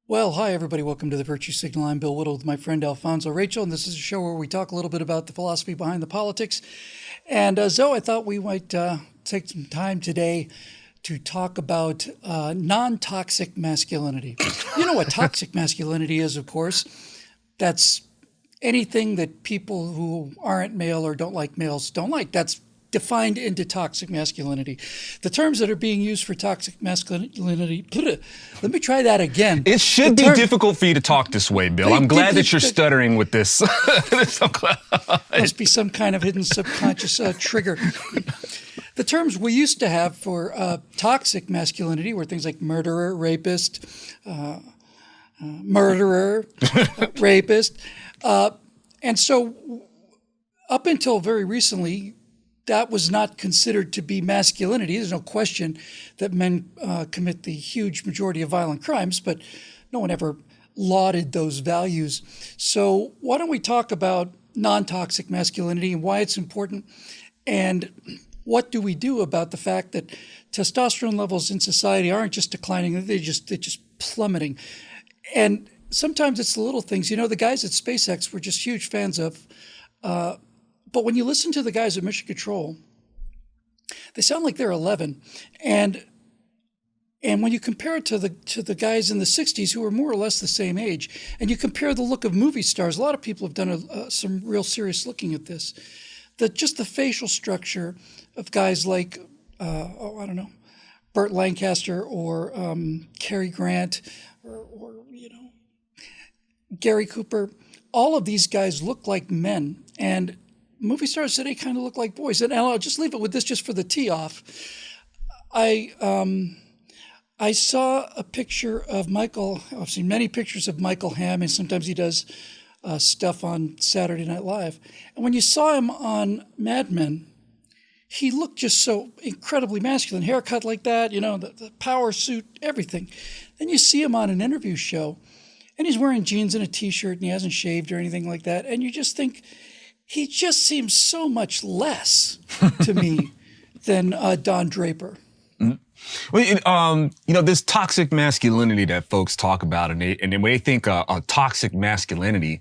Well, hi, everybody. Welcome to the Virtue Signal. I'm Bill Whittle with my friend Alfonso Rachel, and this is a show where we talk a little bit about the philosophy behind the politics. And Zoe, I thought we might take some time today to talk about non-toxic masculinity. You know what toxic masculinity is, of course. That's anything that people who aren't male or don't like males don't like. That's defined into toxic masculinity. The terms that are being used for toxic masculinity, let me try that again. It should be difficult for you to talk this way, Bill. I'm glad that you're stuttering with this. Must be some kind of hidden subconscious trigger. The terms we used to have for toxic masculinity were things like murderer, rapist, rapist. And so up until very recently, that was not considered to be masculinity. There's no question that men commit the huge majority of violent crimes, but no one ever lauded those values. So why don't we talk about non-toxic masculinity and why it's important, and what do we do about the fact that testosterone levels in society aren't just declining, they're just plummeting. And sometimes it's the little things. You know, the guys at SpaceX were just huge fans of but when you listen to the guys at Mission Control, they sound like they're 11. And when you compare it to the guys in the 60s who are more or less the same age, and you compare the look of movie stars, a lot of people have done some real serious looking at this. Just the facial structure of guys like, Burt Lancaster or Cary Grant or Gary Cooper, all of these guys look like men. And movie stars today kind of look like boys. And I'll just leave it with this just for the tee off. I saw a picture of Michael. I've seen many pictures of Michael Hamm, and sometimes he does stuff on Saturday Night Live. And when you saw him on Mad Men, he looked just so incredibly masculine, haircut like that, the power suit, everything. Then you see him on an interview show, and he's wearing jeans and a T-shirt, and he hasn't shaved or anything like that. And you just think, he just seems so much less to me than Don Draper. Mm-hmm. Well, this toxic masculinity that folks talk about, and when they think toxic masculinity,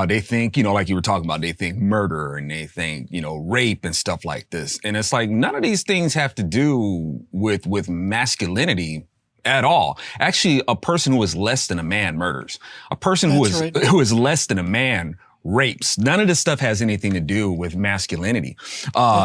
they think, like you were talking about, they think murder and they think, rape and stuff like this. And it's like, none of these things have to do with masculinity at all. Actually, a person who is less than a man murders. A person who is less than a man rapes. None of this stuff has anything to do with masculinity.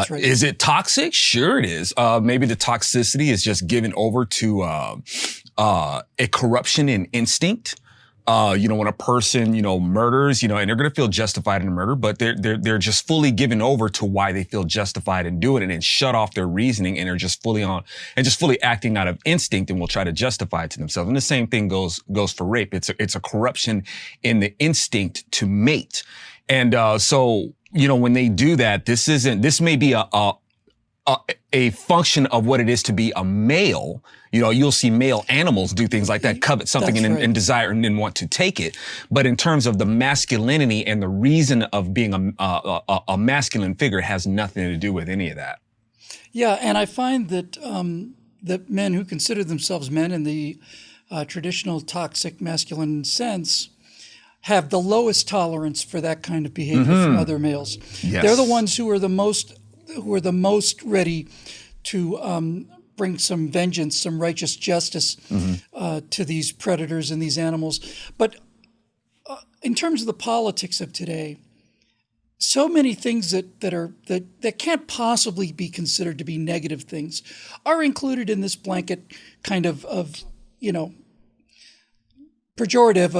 Is it toxic? Sure it is. Maybe the toxicity is just given over to a corruption in instinct. When a person, murders, and they're going to feel justified in murder, but they're just fully given over to why they feel justified in doing it and shut off their reasoning, and they're just fully acting out of instinct and will try to justify it to themselves. And the same thing goes for rape. It's a corruption in the instinct to mate. And, so, when they do that, this may be a function of what it is to be a male. You'll see male animals do things like that, covet something and desire and then want to take it. But in terms of the masculinity and the reason of being a masculine figure, has nothing to do with any of that. Yeah, and I find that that men who consider themselves men in the traditional toxic masculine sense have the lowest tolerance for that kind of behavior from other males. Yes. They're the ones who are the most ready to bring some vengeance, some righteous justice to these predators and these animals. But in terms of the politics of today, so many things that can't possibly be considered to be negative things are included in this blanket kind of pejorative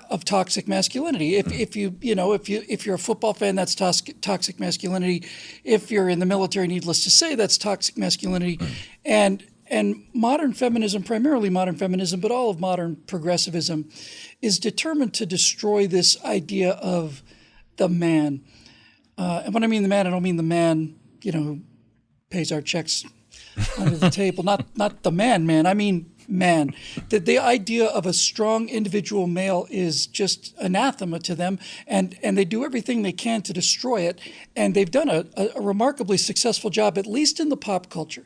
of toxic masculinity. If you're a football fan, that's toxic masculinity. If you're in the military, needless to say, that's toxic masculinity. And modern feminism, primarily modern feminism, but all of modern progressivism, is determined to destroy this idea of the man. And when I mean the man, I don't mean the man, who pays our checks under the table. Not the man. I mean man. The idea of a strong individual male is just anathema to them, and they do everything they can to destroy it. And they've done a remarkably successful job, at least in the pop culture.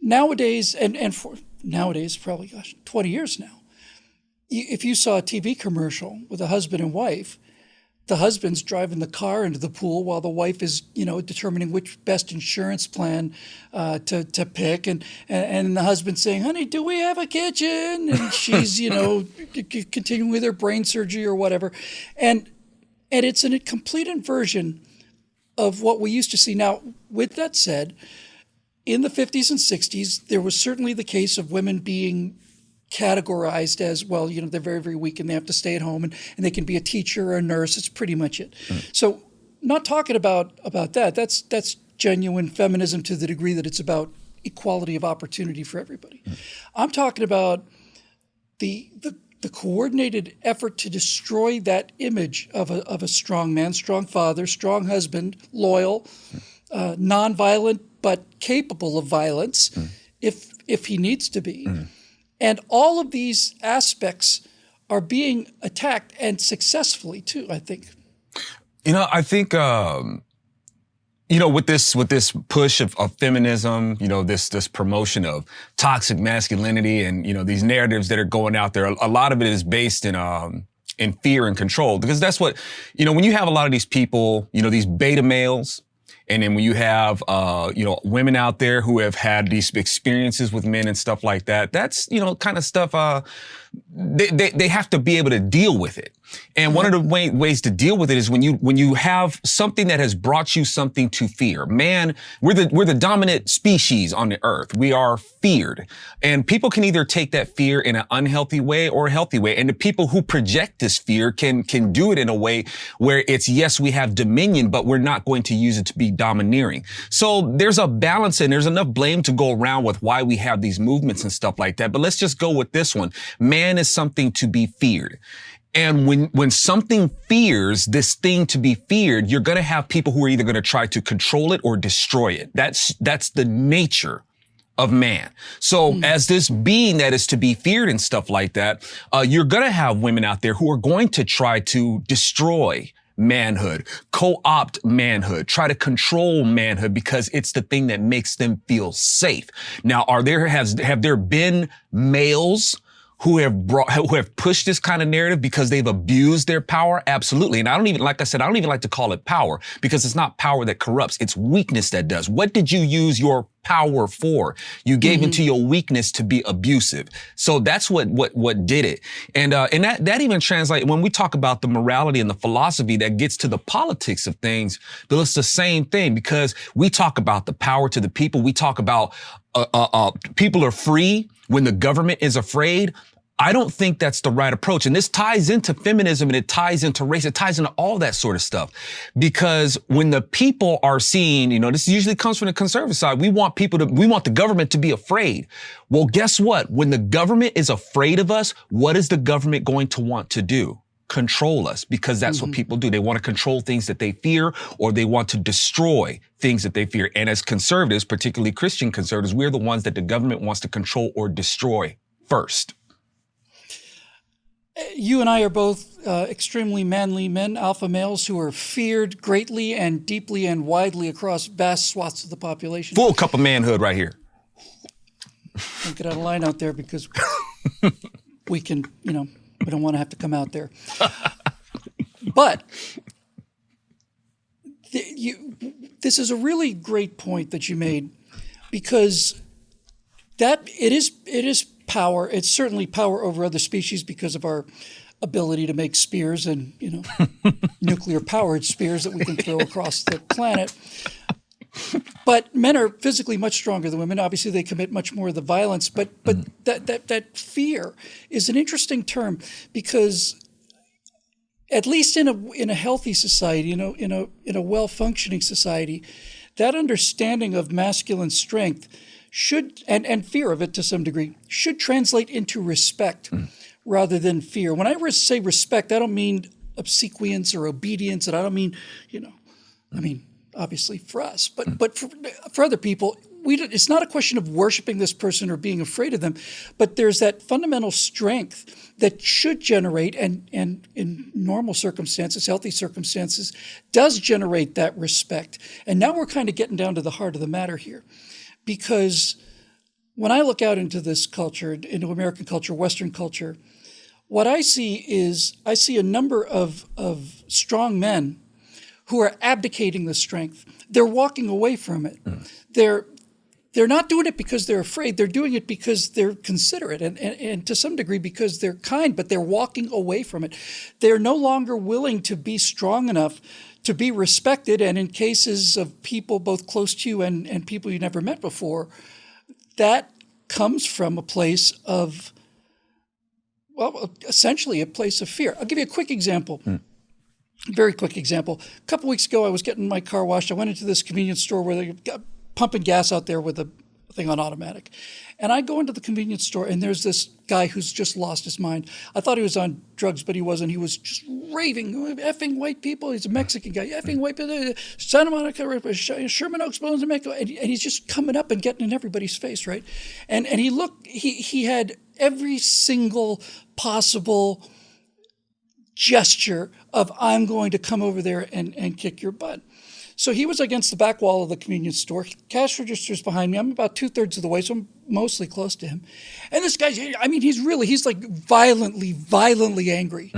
Nowadays, and for nowadays, probably 20 years now, if you saw a TV commercial with a husband and wife, the husband's driving the car into the pool while the wife is, determining which best insurance plan to pick, and the husband saying, "Honey, do we have a kitchen?" And she's, continuing with her brain surgery or whatever, and it's a complete inversion of what we used to see. Now, with that said, in the 50s and 60s, there was certainly the case of women being categorized as, well, they're very, very weak and they have to stay at home and they can be a teacher or a nurse. It's pretty much it. So not talking about that. That's genuine feminism to the degree that it's about equality of opportunity for everybody. I'm talking about the coordinated effort to destroy that image of a strong man, strong father, strong husband, loyal, nonviolent, but capable of violence if he needs to be. And all of these aspects are being attacked, and successfully too, I think. I think, with this push of feminism, this promotion of toxic masculinity and, these narratives that are going out there, a lot of it is based in fear and control, because that's what, when you have a lot of these people, these beta males, and then when you have, women out there who have had these experiences with men and stuff like that, that's, kind of stuff, they have to be able to deal with it. And one of the ways to deal with it is when you have something that has brought you something to fear. Man, we're the dominant species on the earth. We are feared. And people can either take that fear in an unhealthy way or a healthy way. And the people who project this fear can do it in a way where it's, yes, we have dominion, but we're not going to use it to be domineering. So there's a balance, and there's enough blame to go around with why we have these movements and stuff like that. But let's just go with this one. Man is something to be feared. And when something fears this thing to be feared, you're going to have people who are either going to try to control it or destroy it. That's the nature of man. So as this being that is to be feared and stuff like that, you're going to have women out there who are going to try to destroy manhood, co-opt manhood, try to control manhood because it's the thing that makes them feel safe. Now, have there been males who have pushed this kind of narrative because they've abused their power? Absolutely. And I don't even like to call it power, because it's not power that corrupts. It's weakness that does. What did you use your power for? You gave into your weakness to be abusive. So that's what did it. And that even translates when we talk about the morality and the philosophy that gets to the politics of things. But it's the same thing, because we talk about the power to the people. We talk about people are free when the government is afraid. I don't think that's the right approach. And this ties into feminism, and it ties into race. It ties into all that sort of stuff. Because when the people are seeing, this usually comes from the conservative side. We want the government to be afraid. Well, guess what? When the government is afraid of us, what is the government going to want to do? Control us, because that's what people do. They want to control things that they fear, or they want to destroy things that they fear. And as conservatives, particularly Christian conservatives, we're the ones that the government wants to control or destroy first. You and I are both extremely manly men, alpha males, who are feared greatly and deeply and widely across vast swaths of the population. Full cup of manhood right here. Don't get out of line out there, because we can, we don't want to have to come out there. But this is a really great point that you made, because that it is power. It's certainly power over other species because of our ability to make spears and, nuclear powered spears that we can throw across the planet. But men are physically much stronger than women. Obviously, they commit much more of the violence. But that fear is an interesting term, because at least in a healthy society, in a well-functioning society, that understanding of masculine strength should, and fear of it to some degree, should translate into respect rather than fear. When I say respect, I don't mean obsequience or obedience, and I don't mean, obviously for us, but for other people, it's not a question of worshiping this person or being afraid of them, but there's that fundamental strength that should generate, and in normal circumstances, healthy circumstances, does generate that respect. And now we're kind of getting down to the heart of the matter here. Because when I look out into this culture, into American culture, Western culture, What I see is a number of strong men who are abdicating the strength. They're walking away from it. They're not doing it because they're afraid. They're doing it because they're considerate and to some degree because they're kind, but they're walking away from it. They're no longer willing to be strong enough to be respected. And in cases of people both close to you and people you never met before, that comes from a place of, well, essentially a place of fear. I'll give you a quick example. Very quick example. A couple weeks ago, I was getting my car washed. I went into this convenience store where they got pumping gas out there with a thing on automatic. And I go into the convenience store, and there's this guy who's just lost his mind. I thought he was on drugs, but he wasn't. He was just raving, effing white people. He's a Mexican guy, effing white people, Santa Monica, Sherman Oaks, Bones, and Mexico. And he's just coming up and getting in everybody's face, right? And he had every single possible gesture of, I'm going to come over there and kick your butt. So he was against the back wall of the convenience store. Cash register's behind me. I'm about 2/3 of the way, so I'm mostly close to him. And this guy's, I mean, he's like violently angry.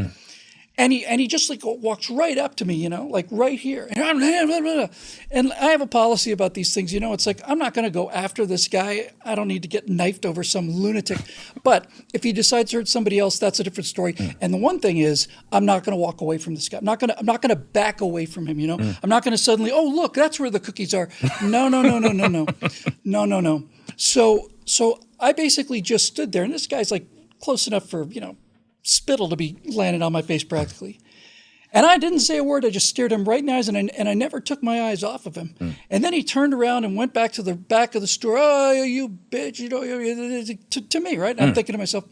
And he just like walks right up to me, you know, like right here. And I have a policy about these things, you know, it's like, I'm not going to go after this guy. I don't need to get knifed over some lunatic. But if he decides to hurt somebody else, that's a different story. And the one thing is, I'm not going to walk away from this guy. I'm not going to back away from him, you know. I'm not going to suddenly, oh, look, that's where the cookies are. No. So I basically just stood there, and this guy's like close enough for, you know, spittle to be landing on my face practically. And I didn't say a word. I just stared him right in the eyes, and I never took my eyes off of him. And then he turned around and went back to the back of the store. Oh, you bitch, you know, to me, right? And I'm thinking to myself,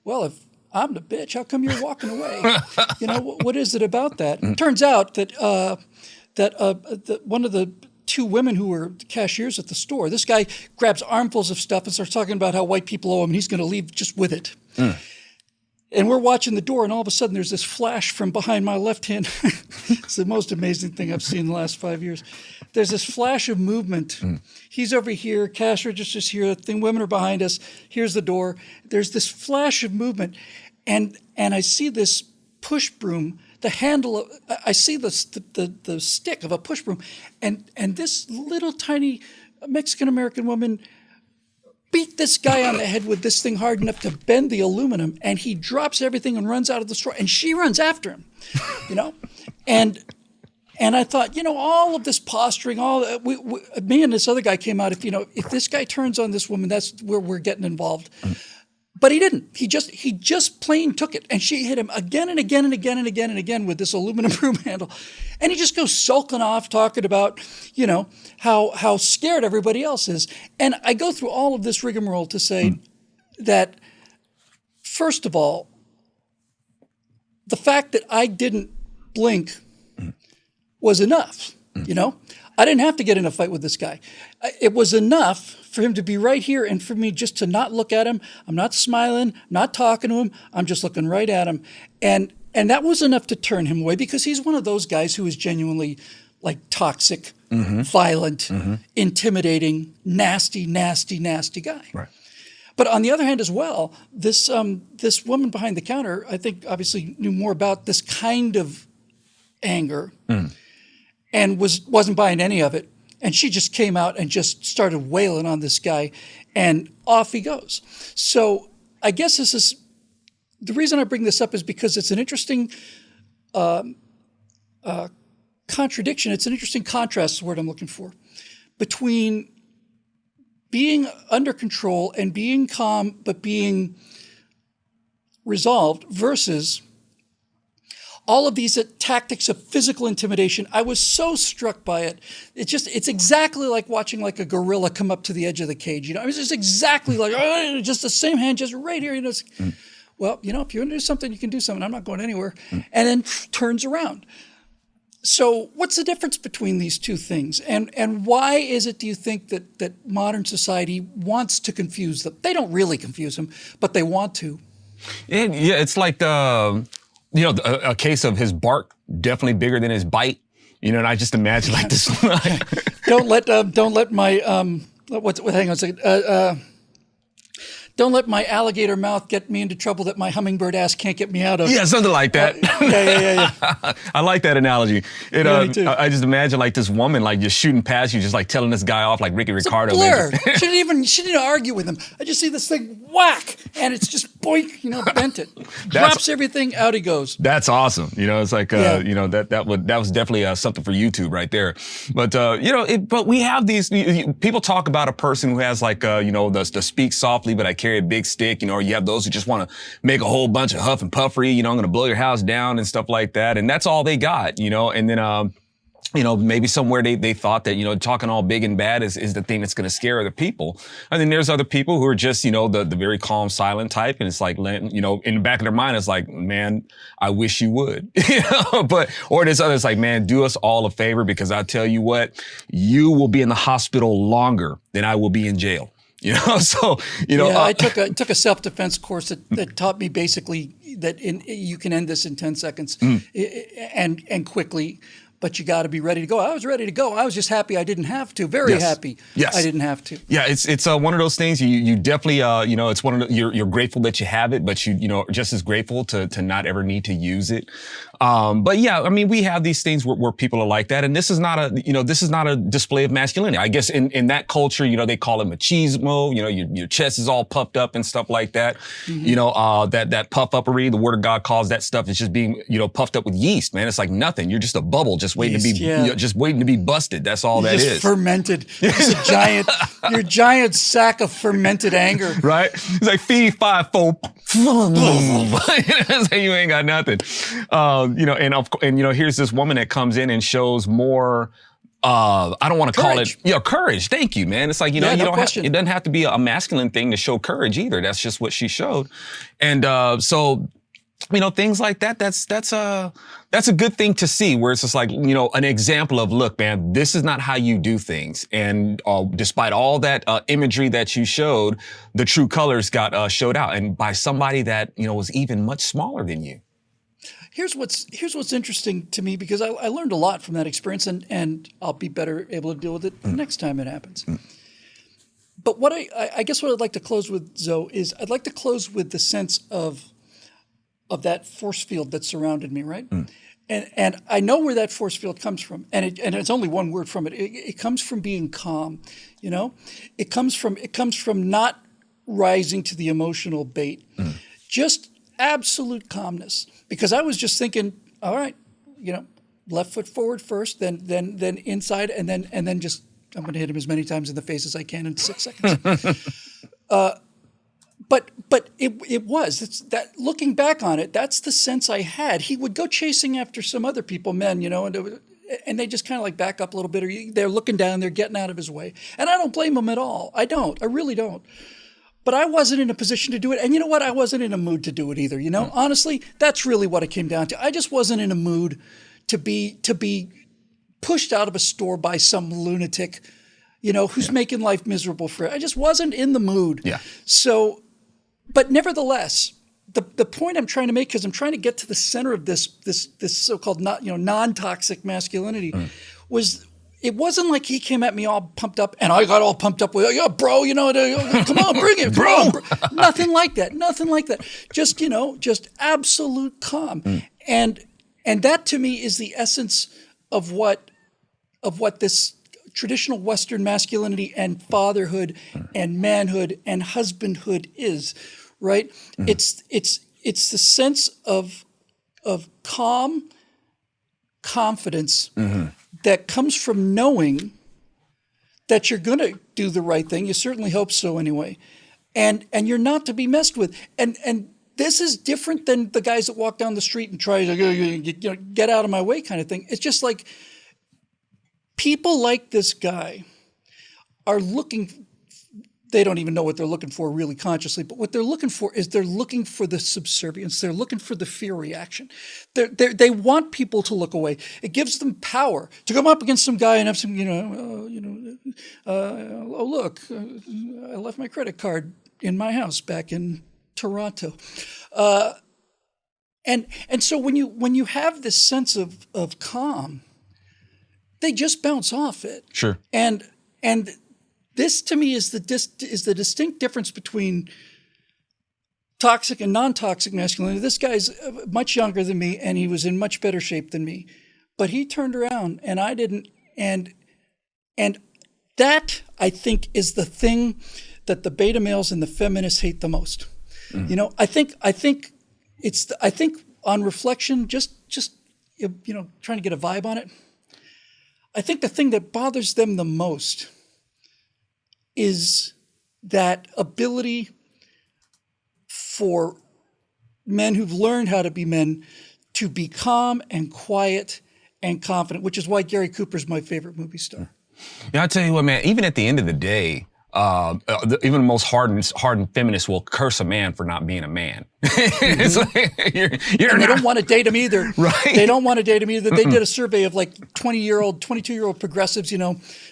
well, if I'm the bitch, how come you're walking away? You know, what is it about that? It turns out that one of the two women who were cashiers at the store, this guy grabs armfuls of stuff and starts talking about how white people owe him, and he's going to leave just with it. And we're watching the door, and all of a sudden there's this flash from behind my left hand. It's the most amazing thing I've seen in the last 5 years. There's this flash of movement. He's over here, cash register's here, women are behind us, here's the door. There's this flash of movement, and I see this push broom, the handle of, I see the stick of a push broom, and this little tiny Mexican-American woman beat this guy on the head with this thing hard enough to bend the aluminum, and he drops everything and runs out of the store, and she runs after him, you know? And I thought, you know, all of this posturing, me and this other guy came out, if this guy turns on this woman, that's where we're getting involved. But he didn't. He just plain took it, and she hit him again and again and again and again and again with this aluminum broom handle, and he just goes sulking off, talking about, you know, how scared everybody else is. And I go through all of this rigmarole to say that, first of all, the fact that I didn't blink was enough. You know, I didn't have to get in a fight with this guy. It was enough for him to be right here and for me just to not look at him. I'm not smiling, not talking to him. I'm just looking right at him. And that was enough to turn him away, because he's one of those guys who is genuinely like toxic, violent, intimidating, nasty guy. Right. But on the other hand as well, this woman behind the counter, I think obviously knew more about this kind of anger and wasn't buying any of it. And she just came out and just started wailing on this guy, and off he goes. So I guess this is, the reason I bring this up is because it's an interesting contradiction. It's an interesting contrast, is the word I'm looking for, between being under control and being calm but being resolved versus all of these tactics of physical intimidation. I was so struck by it. It's exactly like watching like a gorilla come up to the edge of the cage. You know, it's just exactly like, just the same hand, just right here. You know, well, you know, if you want to do something, you can do something. I'm not going anywhere. And then turns around. So what's the difference between these two things? And why is it, do you think, that modern society wants to confuse them? They don't really confuse them, but they want to. Yeah, it's like you know, a case of his bark definitely bigger than his bite. You know, and I just imagine like this. Don't let my hang on a second. Don't let my alligator mouth get me into trouble that my hummingbird ass can't get me out of. Yeah, something like that. Yeah. I like that analogy. Me too. I just imagine like this woman like just shooting past you, just like telling this guy off like Ricky Ricardo. Blur. She didn't argue with him. I just see this thing whack, and it's just boink, bent it. Drops everything, out he goes. That's awesome. It's like that was definitely something for YouTube right there. But but we have these people talk about a person who has like the speak softly, but I carry a big stick. Or you have those who just want to make a whole bunch of huff and puffery. I'm going to blow your house down and stuff like that, and that's all they got. And then maybe somewhere they thought that, talking all big and bad is the thing that's going to scare other people. And then there's other people who are just, the very calm, silent type. And it's like, in the back of their mind, it's like, man, I wish you would, or there's others like, man, do us all a favor, because I tell you what, you will be in the hospital longer than I will be in jail. I took a self-defense course that taught me basically that you can end this in 10 seconds and quickly. But you got to be ready to go. I was ready to go. I was just happy I didn't have to. Very happy. Yes. I didn't have to. Yeah, it's one of those things. You definitely it's one of you're grateful that you have it, but you just as grateful to not ever need to use it. But yeah, I mean, we have these things where people are like that, and this is not a display of masculinity. I guess in that culture, they call it machismo. Your chest is all puffed up and stuff like that. Mm-hmm. That puff uppery, the Word of God calls that stuff. It's just being puffed up with yeast, man. It's like nothing. You're just a bubble, just waiting to be busted. That's all that is. Fermented. It's your giant sack of fermented anger. Right? It's like fee, fi, fo. It's like you ain't got nothing. Here's this woman that comes in and shows more. I don't want to call it, courage. Thank you, man. It's like, it doesn't have to be a masculine thing to show courage either. That's just what she showed. And, things like that, that's a good thing to see, where it's just like, an example of, look, man, this is not how you do things. And despite all that imagery that you showed, the true colors got showed out, and by somebody that, was even much smaller than you. Here's what's interesting to me, because I learned a lot from that experience, and I'll be better able to deal with it the next time it happens. But what I guess what I'd like to close with, Zoe, is I'd like to close with the sense of that force field that surrounded me, right? And I know where that force field comes from, and it's only one word from it. It comes from being calm, It comes from not rising to the emotional bait, just absolute calmness. Because I was just thinking, all right, left foot forward first, then inside, and then just I'm going to hit him as many times in the face as I can in 6 seconds. But it was. It's that, looking back on it, that's the sense I had. He would go chasing after some other men, and they just kind of like back up a little bit, or they're looking down, they're getting out of his way. And I don't blame him at all. I really don't. But I wasn't in a position to do it. And you know what? I wasn't in a mood to do it either. Honestly, that's really what it came down to. I just wasn't in a mood to be pushed out of a store by some lunatic, who's making life miserable for it. I just wasn't in the mood. Yeah. So, but nevertheless, the point I'm trying to make, because I'm trying to get to the center of this so-called non-toxic masculinity, was it wasn't like he came at me all pumped up and I got all pumped up with, bro, come on, bring it, bro. Nothing like that. Just absolute calm. And that to me is the essence of what this traditional Western masculinity and fatherhood and manhood and husbandhood is, right? It's the sense of calm confidence that comes from knowing that you're going to do the right thing. You certainly hope so anyway. And you're not to be messed with. And this is different than the guys that walk down the street and try to get out of my way kind of thing. It's just like people like this guy are looking, they don't even know what they're looking for really consciously, but what they're looking for is they're looking for the subservience. They're looking for the fear reaction. They want people to look away. It gives them power to come up against some guy and have some, oh, look, I left my credit card in my house back in Toronto. And so when you have this sense of calm, they just bounce off it. Sure. And this to me is the distinct difference between toxic and non-toxic masculinity. This guy's much younger than me, and he was in much better shape than me, but he turned around, and I didn't. And that, I think, is the thing that the beta males and the feminists hate the most. You know, I think on reflection, just trying to get a vibe on it, I think the thing that bothers them the most is that ability for men who've learned how to be men to be calm and quiet and confident, which is why Gary Cooper's my favorite movie star. Yeah, I tell you what, man, even at the end of the day, even the most hardened feminists will curse a man for not being a man. It's like, you're and they not, don't want to date him either. Right. They don't want to date him either. They did a survey of like 22-year-old progressives,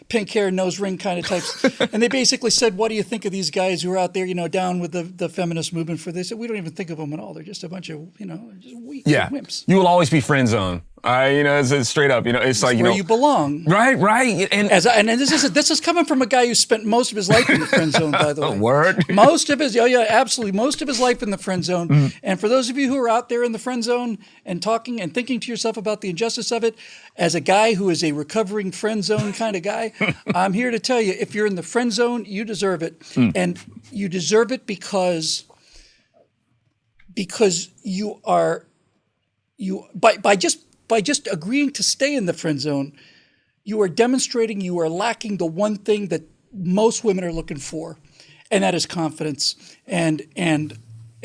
pink hair, nose ring kind of types. And they basically said, what do you think of these guys who are out there, down with the feminist movement for this? We don't even think of them at all. They're just a bunch of, just weak wimps. You will always be friend zone. It's straight up, it's like, where you belong. Right. And this is coming from a guy who spent most of his life in the friend zone, by the way. Word. Most of his life in the friend zone. And for those of you who are out there in the friend zone and talking and thinking to yourself about the injustice of it, as a guy who is a recovering friend zone kind of guy, I'm here to tell you, if you're in the friend zone, you deserve it. And you deserve it because you are, by just agreeing to stay in the friend zone, you are demonstrating you are lacking the one thing that most women are looking for, and that is confidence and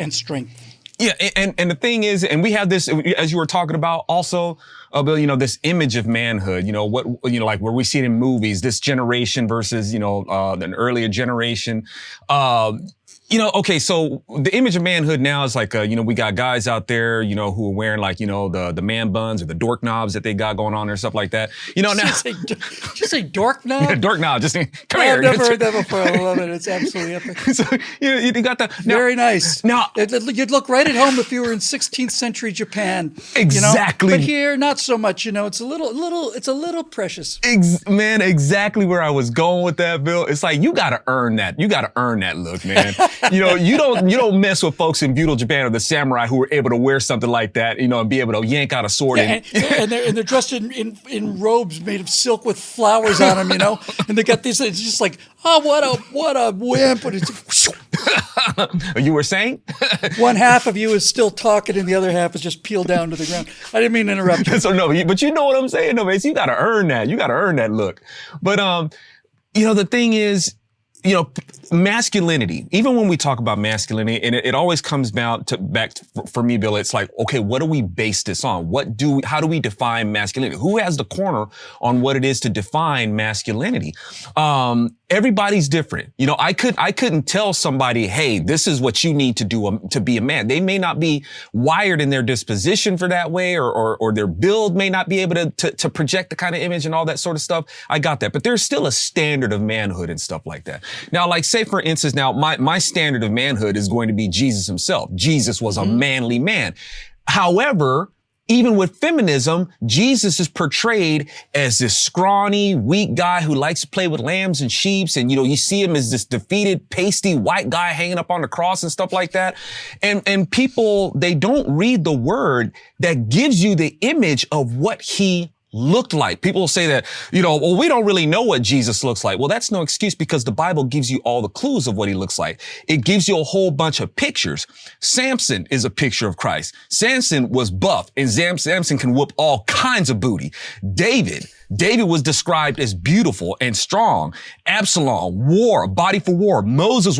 strength. Yeah, and the thing is, and we have this, as you were talking about also, Bill, this image of manhood, like where we see it in movies, this generation versus, an earlier generation. Okay, so the image of manhood now is like, we got guys out there, who are wearing like, the man buns or the dork knobs that they got going on or stuff like that. Now. Did you say dork knob? Yeah, dork knob. Just come here. I've never heard that before. I love it. It's absolutely epic. So, you got that. Very nice. Now, you'd look right at home if you were in 16th century Japan. Exactly. But here, not so much. It's a little precious. Man, exactly where I was going with that, Bill. It's like, you got to earn that. You got to earn that look, man. You don't mess with folks in feudal Japan or the samurai who were able to wear something like that, and be able to yank out a sword. Yeah, and they're dressed in robes made of silk with flowers on them, and they got these. It's just like, oh, what a wimp! But it's You were saying? One half of you is still talking, and the other half is just peeled down to the ground. I didn't mean to interrupt you. So no, but you know what I'm saying, though, man. So you got to earn that. You got to earn that look. But the thing is, masculinity, even when we talk about masculinity, and it always comes back for me, Bill, it's like, okay, what do we base this on? How do we define masculinity? Who has the corner on what it is to define masculinity? Everybody's different. I couldn't tell somebody, hey, this is what you need to do to be a man. They may not be wired in their disposition for that way, or their build may not be able to project the kind of image and all that sort of stuff. I got that. But there's still a standard of manhood and stuff like that. Now, like, say, for instance, now my standard of manhood is going to be Jesus himself. Jesus was a manly man. However, even with feminism, Jesus is portrayed as this scrawny, weak guy who likes to play with lambs and sheep. And, you see him as this defeated, pasty white guy hanging up on the cross and stuff like that. And people, they don't read the word that gives you the image of what he looked like. People say that, well, we don't really know what Jesus looks like. Well, that's no excuse, because the Bible gives you all the clues of what he looks like. It gives you a whole bunch of pictures. Samson is a picture of Christ. Samson was buff, and Samson can whoop all kinds of booty. David was described as beautiful and strong. Absalom, a body for war. Moses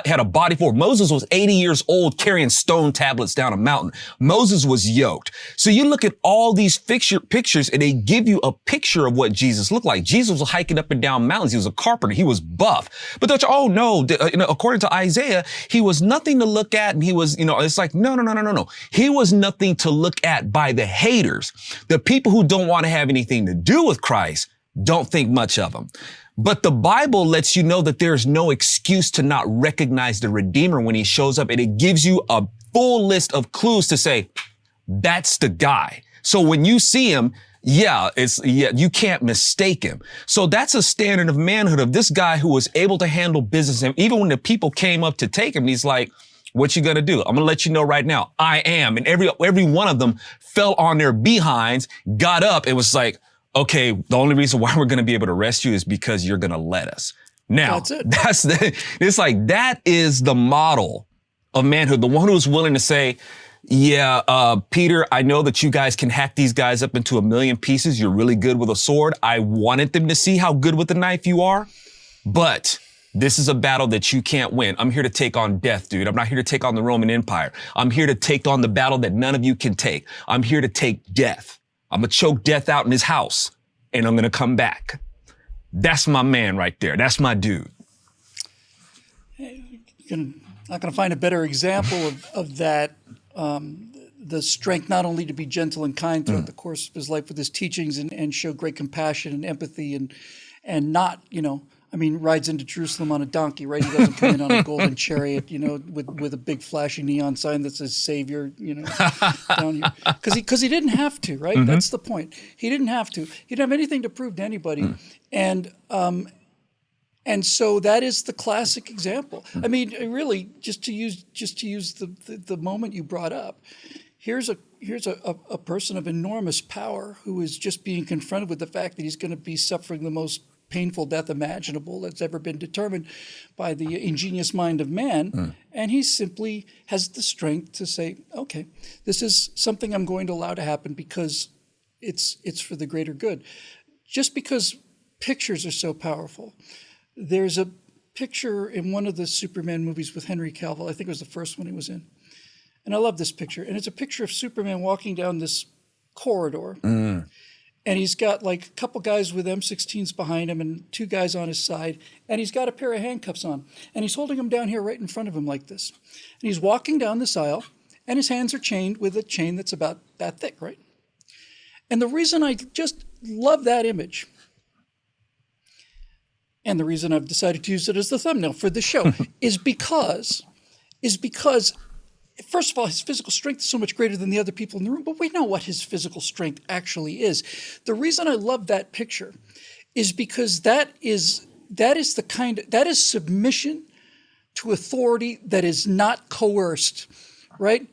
had a body for war. Moses was 80 years old carrying stone tablets down a mountain. Moses was yoked. So you look at all these pictures, and they give you a picture of what Jesus looked like. Jesus was hiking up and down mountains. He was a carpenter. He was buff. But they're, oh no, according to Isaiah, he was nothing to look at. And he was, it's like, no. He was nothing to look at by the haters. The people who don't want to have anything to do with Christ don't think much of him. But the Bible lets you know that there's no excuse to not recognize the Redeemer when he shows up, and it gives you a full list of clues to say, that's the guy. So when you see him, you can't mistake him. So that's a standard of manhood of this guy who was able to handle business. And even when the people came up to take him, he's like, What you gonna do? I'm gonna let you know right now. I am. And every one of them fell on their behinds, got up, and was like, okay, the only reason why we're gonna be able to arrest you is because you're gonna let us. Now, it's like, that is the model of manhood. The one who's willing to say, yeah, Peter, I know that you guys can hack these guys up into a million pieces. You're really good with a sword. I wanted them to see how good with a knife you are, but this is a battle that you can't win. I'm here to take on death, dude. I'm not here to take on the Roman Empire. I'm here to take on the battle that none of you can take. I'm here to take death. I'm going to choke death out in his house, and I'm going to come back. That's my man right there. That's my dude. You're not going to find a better example of that. The strength not only to be gentle and kind throughout the course of his life with his teachings and show great compassion and empathy and not, rides into Jerusalem on a donkey, right? He doesn't come in on a golden chariot, with a big flashing neon sign that says Savior, down here. Because he didn't have to, right? Mm-hmm. That's the point. He didn't have to. He didn't have anything to prove to anybody. And so that is the classic example. I mean, really, just to use the moment you brought up, here's a person of enormous power who is just being confronted with the fact that he's going to be suffering the most painful death imaginable that's ever been determined by the ingenious mind of man. And he simply has the strength to say, okay, this is something I'm going to allow to happen because it's for the greater good. Just because pictures are so powerful. There's a picture in one of the Superman movies with Henry Cavill. I think it was the first one he was in. And I love this picture. And it's a picture of Superman walking down this corridor. And he's got like a couple guys with M16s behind him and two guys on his side. And he's got a pair of handcuffs on. And he's holding them down here right in front of him like this. And he's walking down this aisle. And his hands are chained with a chain that's about that thick, right? And the reason I just love that image, and the reason I've decided to use it as the thumbnail for the show is because, first of all, his physical strength is so much greater than the other people in the room, but we know what his physical strength actually is. The reason I love that picture is because that is submission to authority that is not coerced, right?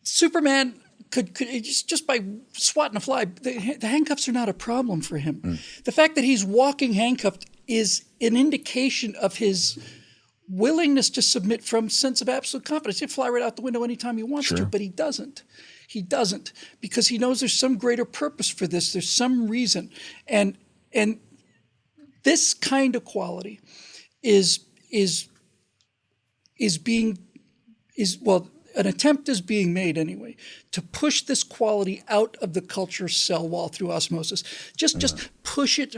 Superman could just by swatting a fly, the handcuffs are not a problem for him. The fact that he's walking handcuffed is an indication of his willingness to submit from sense of absolute confidence. He'd fly right out the window anytime he wants to, but he doesn't. He doesn't, because he knows there's some greater purpose for this. There's some reason. And this kind of quality an attempt is being made anyway to push this quality out of the culture cell wall through osmosis. Just push it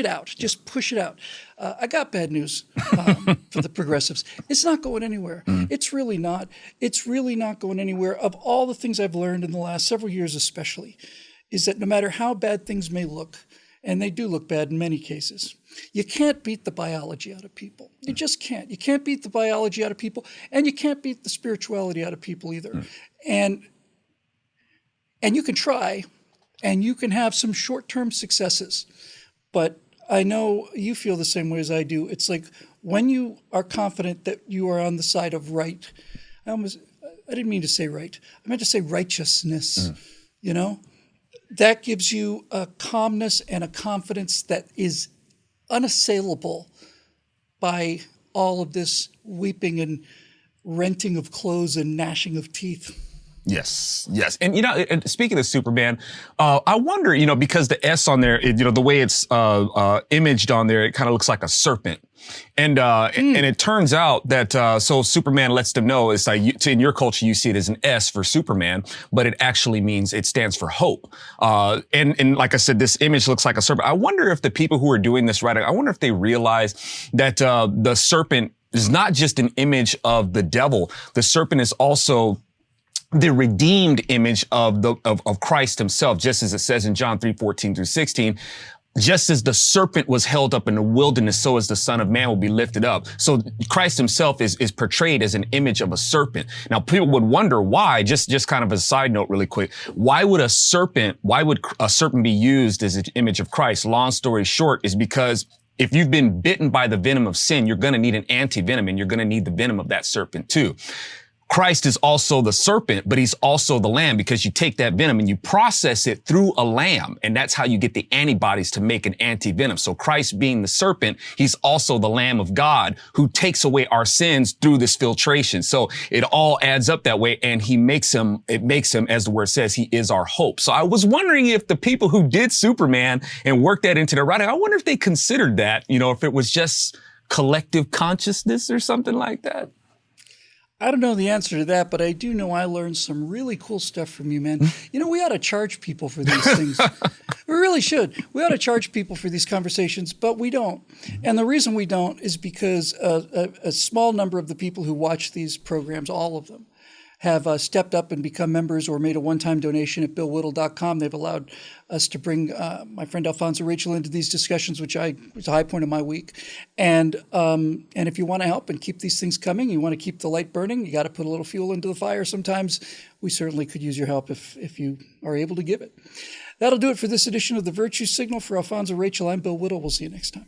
out. Just push it out. I got bad news for the progressives. It's not going anywhere. It's really not. It's really not going anywhere. Of all the things I've learned in the last several years especially, is that no matter how bad things may look, and they do look bad in many cases, you can't beat the biology out of people. You just can't. You can't beat the biology out of people, and you can't beat the spirituality out of people either. And you can try, and you can have some short-term successes, but I know you feel the same way as I do. It's like when you are confident that you are on the side of right, I didn't mean to say right. I meant to say righteousness, That gives you a calmness and a confidence that is unassailable by all of this weeping and renting of clothes and gnashing of teeth. Yes. And, and speaking of Superman, I wonder, because the S on there, the way it's imaged on there, it kind of looks like a serpent. And it turns out that, so Superman lets them know, it's like, in your culture, you see it as an S for Superman, but it actually it stands for hope. And like I said, this image looks like a serpent. I wonder if the people who are doing this writing, I wonder if they realize that, the serpent is not just an image of the devil. The serpent is also the redeemed image of Christ himself, just as it says in John 3:14-16. Just as the serpent was held up in the wilderness, so as the Son of Man will be lifted up. So Christ himself is portrayed as an image of a serpent. Now, people would wonder why, just kind of a side note really quick, why would a serpent be used as an image of Christ? Long story short is because If you've been bitten by the venom of sin, you're going to need an anti-venom, and you're going to need the venom of that serpent too. Christ is also the serpent, but he's also the lamb, because you take that venom and you process it through a lamb. And that's how you get the antibodies to make an anti-venom. So Christ being the serpent, he's also the Lamb of God who takes away our sins through this filtration. So it all adds up that way. And it makes him, as the word says, he is our hope. So I was wondering if the people who did Superman and worked that into their writing, I wonder if they considered that, if it was just collective consciousness or something like that. I don't know the answer to that, but I do know I learned some really cool stuff from you, man. We ought to charge people for these things. We really should. We ought to charge people for these conversations, but we don't. And the reason we don't is because a small number of the people who watch these programs, all of them, have stepped up and become members or made a one-time donation at billwhittle.com. They've allowed us to bring my friend Alfonso Rachel into these discussions, which was a high point of my week. And if you want to help and keep these things coming, you want to keep the light burning, you got to put a little fuel into the fire sometimes. We certainly could use your help if you are able to give it. That'll do it for this edition of The Virtue Signal. For Alfonso Rachel, I'm Bill Whittle. We'll see you next time.